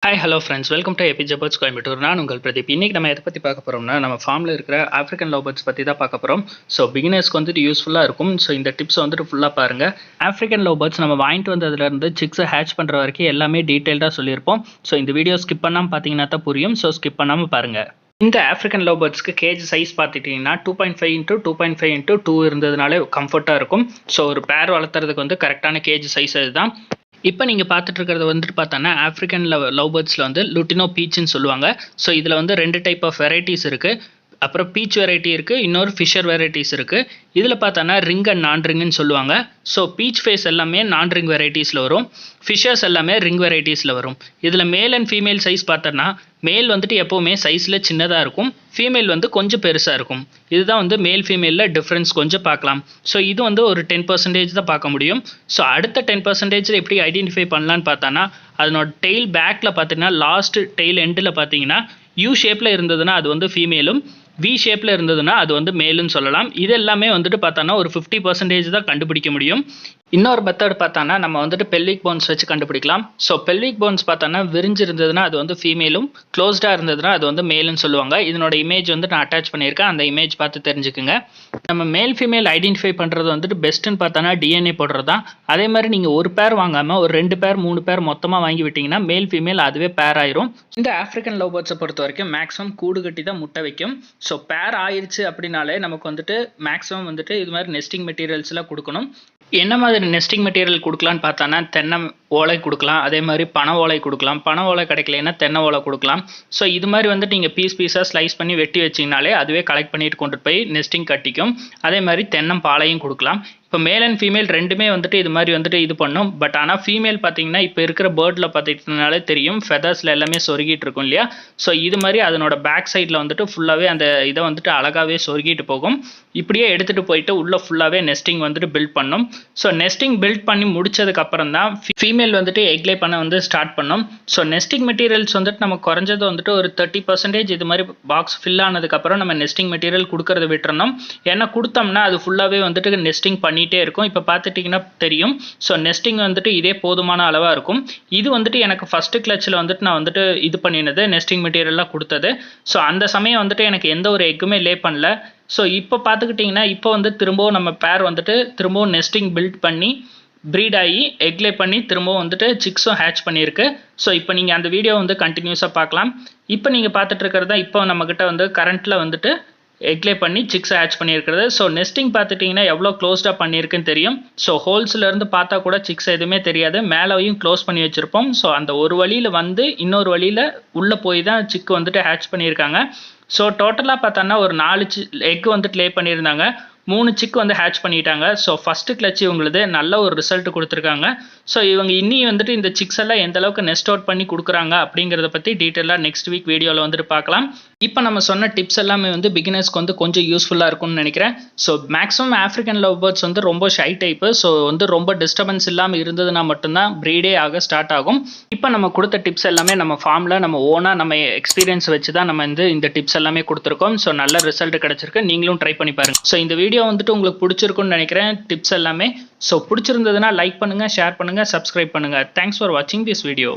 Hi, hello friends. Welcome to Epic Birds Coimbatore. நான் உங்கள் பிரதீப். இன்னைக்கு நம்ம எதை பற்றி பார்க்க போகிறோம்னா நம்ம ஃபார்மில் இருக்கிற ஆஃப்ரிக்கன் லவ் பேர்ட்ஸ் பற்றி தான் பார்க்க போகிறோம். ஸோ பிகினர்ஸ்க்கு வந்துட்டு யூஸ்ஃபுல்லாக இருக்கும். ஸோ இந்த டிப்ஸ் வந்துட்டு ஃபுல்லாக பாருங்கள். ஆஃப்ரிக்கன் லவ் பேர்ட்ஸ் நம்ம வாங்கிட்டு வந்ததுலேருந்து சிக்ஸை ஹேட்ச் பண்ணுற வரைக்கும் எல்லாமே டீட்டெயில்டாக சொல்லியிருப்போம். ஸோ இந்த வீடியோ ஸ்கிப் பண்ணாமல் பார்த்தீங்கன்னா தான் புரியும். ஸோ ஸ்கிப் பண்ணாமல் பாருங்கள். இந்த ஆஃப்ரிக்கன் லவ் பேர்ட்ஸ்க்கு கேஜ் சைஸ் பார்த்துட்டிங்கன்னா 2.5 × 2.5 × 2 இருந்ததுனாலே கம்ஃபர்ட்டாக இருக்கும். ஸோ ஒரு பேர் வளர்த்துறதுக்கு வந்து கரெக்டான கேஜ் சைஸ் அதுதான். இப்போ நீங்கள் பார்த்துட்டு இருக்கிறது வந்துட்டு பார்த்தோன்னா ஆஃப்ரிக்கன் லவ் பேர்ட்ஸில் வந்து லுட்டினோ பீச்சுன்னு சொல்லுவாங்க. ஸோ இதில் வந்து 2 டைப் ஆஃப் வெரைட்டிஸ் இருக்குது. அப்புறம் பீச் வெரைட்டி இருக்குது, இன்னொரு ஃபிஷர் வெரைட்டிஸ் இருக்குது. இதில் பார்த்தோன்னா ரிங் அண்ட் நான் ரிங்குன்னு சொல்லுவாங்க. ஸோ பீச் ஃபேஸ் எல்லாமே நான் ரிங் வெரைட்டிஸில் வரும், ஃபிஷர்ஸ் எல்லாமே ரிங் வெரைட்டிஸில் வரும். இதில் மேல் அண்ட் ஃபீமேல் சைஸ் பார்த்தோன்னா மேல் வந்துட்டு எப்போவுமே சைஸில் சின்னதாக இருக்கும், ஃபீமேல் வந்து கொஞ்சம் பெருசாக இருக்கும். இதுதான் வந்து மேல் ஃபீமேலில் டிஃப்ரென்ஸ் கொஞ்சம் பார்க்கலாம். ஸோ இது வந்து ஒரு 10% தான் பார்க்க முடியும். ஸோ அடுத்த 10% எப்படி ஐடென்டிஃபை பண்ணலான்னு பார்த்தோன்னா அதனோட டெய்ல் பேக்கில் பார்த்தீங்கன்னா லாஸ்ட் டெய்ல் எண்டில் பார்த்தீங்கன்னா யூ ஷேப்பில் இருந்ததுன்னா அது வந்து ஃபீமேலும், வி ஷேப்பில் இருந்ததுன்னா அது வந்து மேலுன்னு சொல்லலாம். இது எல்லாமே வந்துட்டு பார்த்தோன்னா ஒரு 50% தான் கண்டுபிடிக்க முடியும். இன்னொரு மெத்தட் பார்த்தோன்னா நம்ம வந்துட்டு பெல்விக் போன்ஸ் வச்சு கண்டுபிடிக்கலாம். ஸோ பெல்விக் போன்ஸ் பார்த்தோன்னா விரிஞ்சு இருந்ததுன்னா அது வந்து ஃபீமேலும், க்ளோஸ்டாக இருந்ததுன்னா அது வந்து மேலுன்னு சொல்லுவாங்க. இதனோட இமேஜ் வந்து நான் அட்டாச் பண்ணியிருக்கேன், அந்த இமேஜ் பார்த்து தெரிஞ்சுக்குங்க. நம்ம மேல் ஃபீமேல் ஐடென்டிஃபை பண்ணுறது வந்துட்டு பெஸ்ட்டுன்னு பார்த்தோன்னா டிஎன்ஏ போடுறது தான். அதே மாதிரி நீங்கள் ஒரு பேர் வாங்காமல் ஒரு 2 பேர் 3 பேர் மொத்தமாக வாங்கி விட்டிங்கன்னா மேல் ஃபீமேல் அதுவே பேர் ஆயிரும். இந்த ஆஃப்ரிக்கன் லவ் பேர்ட்ஸை பொறுத்த வரைக்கும் மேக்ஸிமம் கூடு கட்டி தான் முட்டை வைக்கும். ஸோ பேர் ஆயிடுச்சு அப்படின்னாலே நமக்கு வந்துட்டு மேக்ஸிமம் வந்துட்டு இது மாதிரி நெஸ்டிங் மெட்டீரியல்ஸ்லாம் கொடுக்கணும். என்ன மாதிரி நெஸ்டிங் மெட்டீரியல் கொடுக்கலான்னு பார்த்தானா தென்னை ஓலை கொடுக்கலாம், அதே மாதிரி பனை ஓலை கொடுக்கலாம். பனை ஓலை கிடைக்கலன்னா தென்னை ஓலை கொடுக்கலாம். ஸோ இது மாதிரி வந்துட்டு நீங்கள் பீஸாக ஸ்லைஸ் பண்ணி வெட்டி வச்சிங்கனாலே அதுவே கலெக்ட் பண்ணிட்டு கொண்டு போய் நெஸ்டிங் கட்டிக்கும். அதே மாதிரி தென்னம்பாலையும் கொடுக்கலாம். இப்போ மேல் அண்ட் ஃபீமேல் ரெண்டுமே வந்துட்டு இது மாதிரி வந்துட்டு இது பண்ணும். பட் ஆனால் ஃபீமேல் பார்த்தீங்கன்னா இப்போ இருக்கிற பேர்டில் பார்த்திங்கனாலே தெரியும், ஃபெதர்ஸில் எல்லாமே சொருகிட்டு இருக்கும் இல்லையா. ஸோ இது மாதிரி அதனோட பேக் சைடில் வந்துட்டு ஃபுல்லாகவே அந்த இதை வந்துட்டு அழகாகவே சொருகிட்டு போகும். இப்படியே எடுத்துகிட்டு போயிட்டு உள்ளே ஃபுல்லாகவே நெஸ்டிங் வந்துட்டு பில்ட் பண்ணும். ஸோ நெஸ்டிங் பில்ட் பண்ணி முடிச்சதுக்கப்புறம் தான் ஃபீமேல் வந்துட்டு எக்லே பண்ண வந்து ஸ்டார்ட் பண்ணும். ஸோ நெஸ்டிங் மெட்டீரியல்ஸ் வந்துட்டு நம்ம குறைஞ்சது வந்துட்டு ஒரு 30% இது மாதிரி பாக்ஸ் ஃபில் ஆனதுக்கப்புறம் நம்ம நெஸ்டிங் மெட்டீரியல் கொடுக்கறத விட்டுறணும். ஏன்னா கொடுத்தோம்னா அது ஃபுல்லாகவே வந்துட்டு நெஸ்டிங் பண்ணிகிட்டே இருக்கும். இப்போ பார்த்துட்டிங்கன்னா தெரியும். ஸோ நெஸ்டிங் வந்துட்டு இதே போதுமான அளவாக இருக்கும். இது வந்துட்டு எனக்கு ஃபஸ்ட்டு கிளச்சில் வந்துட்டு நான் வந்துட்டு இது பண்ணினது நெஸ்டிங் மெட்டீரியல்லாம் கொடுத்தது. ஸோ அந்த சமயம் வந்துட்டு எனக்கு எந்த ஒரு எக்குமே லே பண்ணல. ஸோ இப்போ பார்த்துக்கிட்டிங்கன்னா இப்போ வந்து திரும்பவும் நம்ம பேர் வந்துட்டு திரும்பவும் நெஸ்டிங் பில்ட் பண்ணி ப்ரீட் ஆகி எக்லே பண்ணி திரும்பவும் வந்துட்டு சிக்ஸும் ஹேட்ச் பண்ணியிருக்கு. ஸோ இப்போ நீங்கள் அந்த வீடியோ வந்து கண்டினியூஸாக பார்க்கலாம். இப்போ நீங்கள் பார்த்துட்டு இருக்கிறது தான் இப்போ நம்மக்கிட்ட வந்து கரண்ட்டில் வந்துட்டு எக்லே பண்ணி சிக்ஸை ஹேட்ச் பண்ணியிருக்கிறது. ஸோ நெஸ்டிங் பார்த்துட்டிங்கன்னா எவ்வளோ க்ளோஸ்டாக பண்ணியிருக்குன்னு தெரியும். ஸோ ஹோல்ஸ்லேருந்து பார்த்தா கூட சிக்ஸ் எதுவுமே தெரியாது, மேலேயும் க்ளோஸ் பண்ணி வச்சுருப்போம். ஸோ அந்த ஒரு வழியில் வந்து இன்னொரு வழியில் உள்ளே போய் தான் சிக்கு வந்துட்டு ஹேட்ச் பண்ணியிருக்காங்க. ஸோ டோட்டலாக பார்த்தோன்னா ஒரு 4 எக் வந்துட்டு லே பண்ணியிருந்தாங்க, 3 சிக்கு வந்து ஹேட்ச் பண்ணிட்டாங்க. ஸோ ஃபஸ்ட்டு கிளச் இவங்களுது நல்ல ஒரு ரிசல்ட் கொடுத்துருக்காங்க. ஸோ இவங்க இன்னி வந்துட்டு இந்த சிக்ஸ் எல்லாம் எந்த அளவுக்கு நெஸ்ட் அவுட் பண்ணி கொடுக்குறாங்க அப்படிங்கிறத பற்றி டீட்டெயிலாக நெக்ஸ்ட் வீக் வீடியோவில் வந்துட்டு பார்க்கலாம். இப்போ நம்ம சொன்ன டிப்ஸ் எல்லாமே வந்து பிகினர்ஸ்க்கு வந்து கொஞ்சம் யூஸ்ஃபுல்லாக இருக்கும்னு நினைக்கிறேன். So maximum African love birds வந்து ரொம்ப ஷை டைப்பு. ஸோ வந்து ரொம்ப டிஸ்டர்பன்ஸ் இல்லாமல் இருந்ததுன்னா மட்டும்தான் ப்ரீடே ஆக ஸ்டார்ட் ஆகும். இப்போ நம்ம கொடுத்த டிப்ஸ் எல்லாமே நம்ம ஃபார்மில் நம்ம ஓனாக நம்ம எக்ஸ்பீரியன்ஸ் வச்சு தான் நம்ம வந்து இந்த டிப்ஸ் எல்லாமே கொடுத்துருக்கோம். ஸோ நல்ல ரிசல்ட் கிடச்சிருக்கு, நீங்களும் ட்ரை பண்ணி பாருங்கள். ஸோ இந்த வீடியோ வந்துட்டு உங்களுக்கு பிடிச்சிருக்குன்னு நினைக்கிறேன் டிப்ஸ் எல்லாமே. ஸோ பிடிச்சிருந்ததுன்னா லைக் பண்ணுங்கள், ஷேர் பண்ணுங்கள், சப்ஸ்கிரைப் பண்ணுங்கள். தேங்க்ஸ் ஃபார் வாட்சிங் திஸ் வீடியோ.